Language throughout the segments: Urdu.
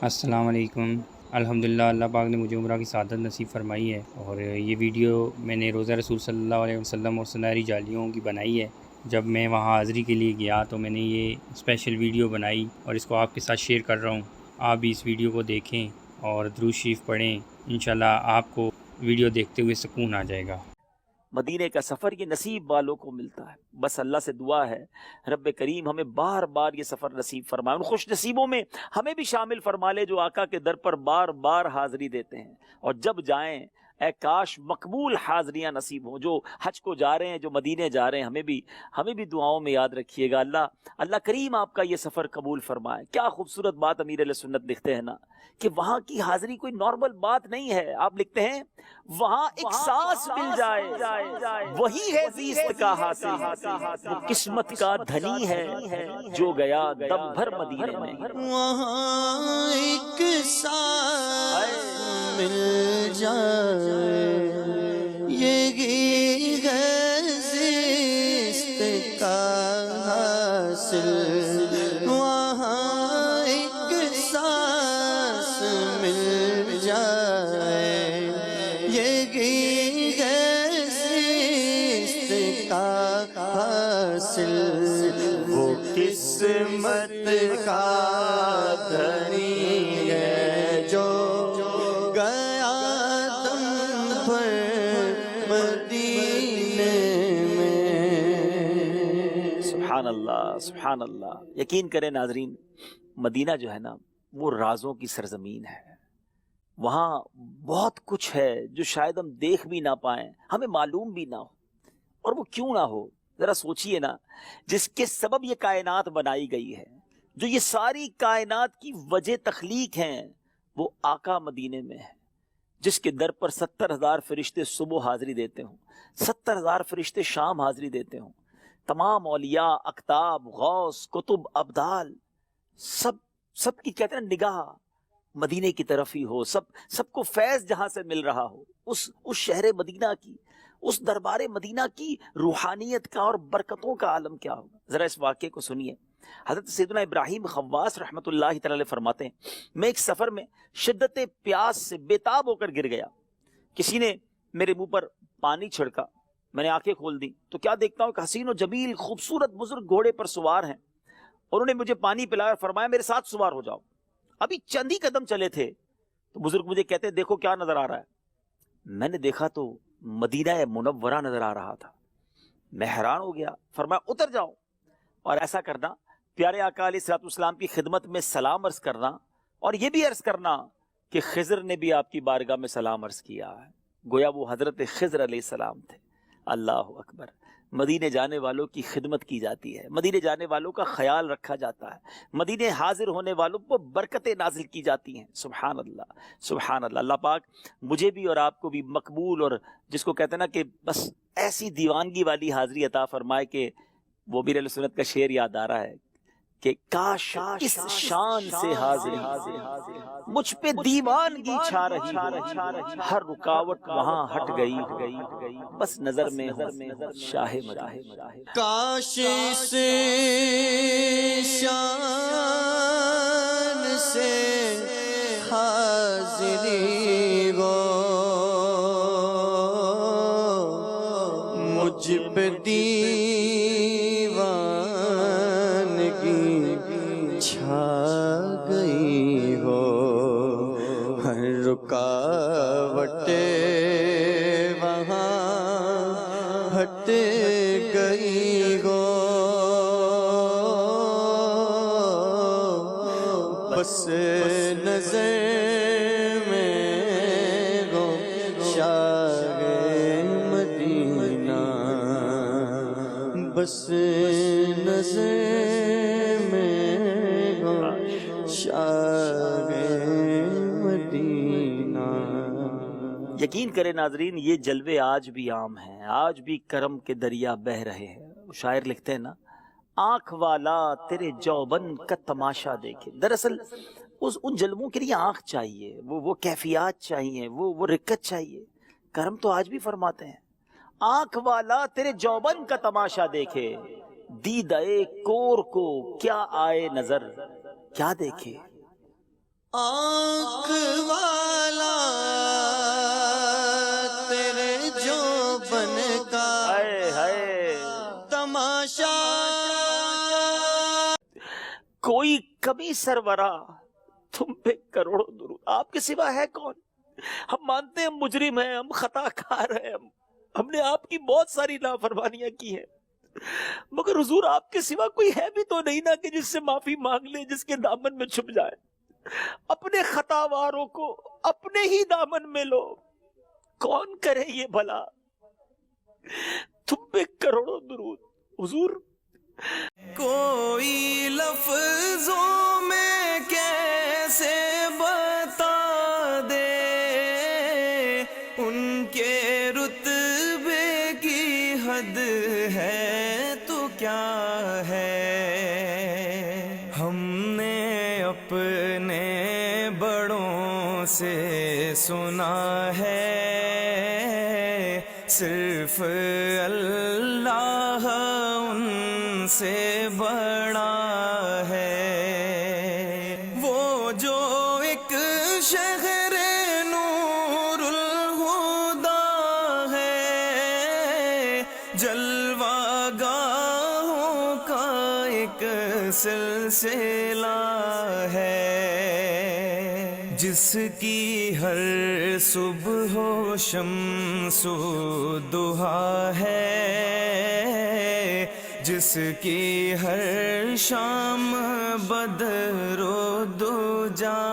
السلام علیکم۔ الحمدللہ اللہ پاک نے مجھے عمرہ کی سعادت نصیب فرمائی ہے، اور یہ ویڈیو میں نے روضہ رسول صلی اللہ علیہ وسلم اور سنہری جالیوں کی بنائی ہے۔ جب میں وہاں حاضری کے لیے گیا تو میں نے یہ اسپیشل ویڈیو بنائی اور اس کو آپ کے ساتھ شیئر کر رہا ہوں۔ آپ بھی اس ویڈیو کو دیکھیں اور درود شریف پڑھیں، انشاءاللہ آپ کو ویڈیو دیکھتے ہوئے سکون آ جائے گا۔ مدینے کا سفر یہ نصیب والوں کو ملتا ہے۔ بس اللہ سے دعا ہے رب کریم ہمیں بار بار یہ سفر نصیب فرمائے، ان خوش نصیبوں میں ہمیں بھی شامل فرما لے جو آقا کے در پر بار بار حاضری دیتے ہیں، اور جب جائیں اے کاش مقبول حاضریاں نصیب ہوں۔ جو حج کو جا رہے ہیں، جو مدینے جا رہے ہیں، ہمیں بھی دعاؤں میں یاد رکھیے گا۔ اللہ کریم آپ کا یہ سفر قبول فرمائے۔ کیا خوبصورت بات امیر علیہ سنت لکھتے ہیں نا کہ وہاں کی حاضری کوئی نارمل بات نہیں ہے۔ آپ لکھتے ہیں وہاں ایک سانس مل جائے وہی ہے زیست کا حاصل، وہ قسمت کا دھنی ہے جو گیا دم بھر مدینے میں۔ وہاں ایک سانس مل جائے یہی ہے زیست کا حاصل، وہاں ایک سانس مل جائے یہی ہے زیست کا حاصل، وہ قسمت کا دھنی ہے جو گیا دم بھر مدینے میں۔ سبحان اللہ سبحان اللہ۔ یقین کریں ناظرین، مدینہ جو ہے نا وہ رازوں کی سرزمین ہے۔ وہاں بہت کچھ ہے جو شاید ہم دیکھ بھی نہ پائیں، ہمیں معلوم بھی نہ ہو، اور وہ کیوں نہ ہو؟ ذرا سوچئے نا، جس کے سبب یہ کائنات بنائی گئی ہے، جو یہ ساری کائنات کی وجہ تخلیق ہیں، وہ آقا مدینے میں ہے، جس کے در پر 70,000 فرشتے صبح حاضری دیتے ہوں، 70,000 فرشتے شام حاضری دیتے ہوں، تمام اولیاء، اقطاب، غوث، کتب، ابدال، سب کی کہتے ہیں نگاہ مدینے کی طرف ہی ہو، سب کو فیض جہاں سے مل رہا ہو، اس شہر مدینہ کی، اس دربار مدینہ کی روحانیت کا اور برکتوں کا عالم کیا ہوگا۔ ذرا اس واقعے کو سنیے۔ حضرت سیدنا ابراہیم خواص رحمۃ اللہ تعالی فرماتے ہیں، میں ایک سفر میں شدت پیاس سے بےتاب ہو کر گر گیا، کسی نے میرے منہ پر پانی چھڑکا، میں نے آنکھیں کھول دی تو کیا دیکھتا ہوں کہ حسین و جمیل خوبصورت بزرگ گھوڑے پر سوار ہیں، اور انہوں نے مجھے پانی پلایا اور فرمایا میرے ساتھ سوار ہو جاؤ۔ ابھی چند ہی قدم چلے تھے تو بزرگ مجھے کہتے ہیں دیکھو کیا نظر آ رہا ہے۔ میں نے دیکھا تو مدینہ منورہ نظر آ رہا تھا، میں حیران ہو گیا۔ فرمایا اتر جاؤ اور ایسا کرنا، پیارے آقا علیہ الصلوۃ والسلام کی خدمت میں سلام عرض کرنا، اور یہ بھی عرض کرنا کہ خضر نے بھی آپ کی بارگاہ میں سلام عرض کیا ہے۔ گویا وہ حضرت خضر علیہ السلام تھے۔ اللہ اکبر۔ مدینے جانے والوں کی خدمت کی جاتی ہے، مدینے جانے والوں کا خیال رکھا جاتا ہے، مدینے حاضر ہونے والوں پر برکتیں نازل کی جاتی ہیں۔ سبحان اللہ سبحان اللہ۔ اللہ پاک مجھے بھی اور آپ کو بھی مقبول، اور جس کو کہتے ہیں نا کہ بس ایسی دیوانگی والی حاضری عطا فرمائے کہ وہ امیر علیہ سنت کا شعر یاد آ رہا ہے کہ کاش اس شان سے حاضری مجھ پہ دیوانگی چھا رہی ہو، ہر رکاوٹ وہاں ہٹ گئی، بس نظر میں ہوں شاہ مدینہ۔ کاش سے شان سے حاضری ہو، مجھ پہ دیوانگی چھا گئی ہو، ہر رکاوٹ وہاں ہٹ گئی ہو، بس نظر میں ہو شاہ مدینہ، بس نظر میں ہو شاہ مدینہ۔ یقین کرے ناظرین، یہ جلوے آج بھی عام ہیں، آج بھی کرم کے دریا بہ رہے ہیں۔ شاعر لکھتے ہیں نا، آنکھ والا تیرے جوبن کا تماشا دیکھے۔ دراصل ان جلووں کے لیے آنکھ چاہیے، وہ کیفیات چاہیے، وہ رکت چاہیے۔ کرم تو آج بھی فرماتے ہیں، آنکھ والا تیرے جوبن کا تماشا دیکھے، دیدہ کور کو کیا آئے نظر، کیا دیکھے۔ آنکھ والا تیرے جو بن کا ہائے ہائے، تماشا کوئی کمی سرورا تم پہ کروڑوں درود، آپ کے سوا ہے کون؟ ہم مانتے ہیں مجرم ہیں، ہم خطا کار ہیں، ہم نے آپ کی بہت ساری نافرمانیاں کی ہیں، مگر حضور آپ کے سوا کوئی ہے بھی تو نہیں نا کہ جس سے معافی مانگ لے، جس کے دامن میں چھپ جائے۔ اپنے خطا واروں کو اپنے ہی دامن میں لو، کون کرے یہ بھلا؟ تم پہ کروڑوں درود حضور۔ کوئی لفظوں میں کیسے بتا دے ان کے رتبے کی حد ہے تو کیا ہے؟ ہم نے اپنے بڑوں سے سنا ہے صرف اللہ ان سے بڑا ہے، وہ جو ایک شہر نور الہدا ہے، جلوہ گاہوں کا ایک سلسلہ ہے، جس کی ہر صبح و شمس و ضحیٰ ہے، جس کی ہر شام بدر و دجا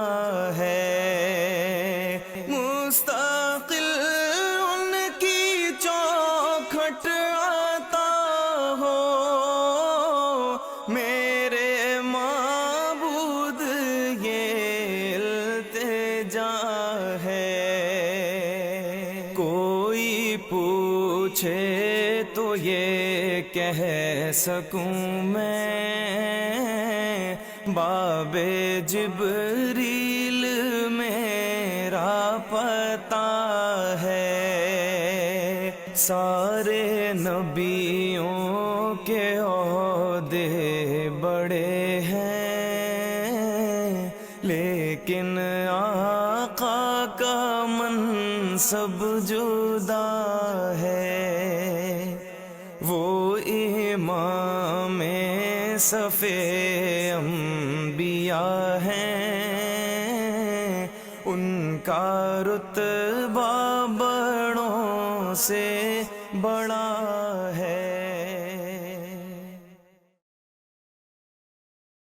ہے، مستقل ان کی چوکھٹ آتا ہو، میرے معبود یہ التجا ہے۔ کوئی پوچھے تو یہ کہہ سکوں میں باب جبریل میرا پتہ ہے، سارے نبیوں کے عہدے بڑے ہیں، لیکن آقا کا منصب جدا ہے، وہ امام صف انبیاء ہیں، ان کا رتبہ بڑوں سے بڑا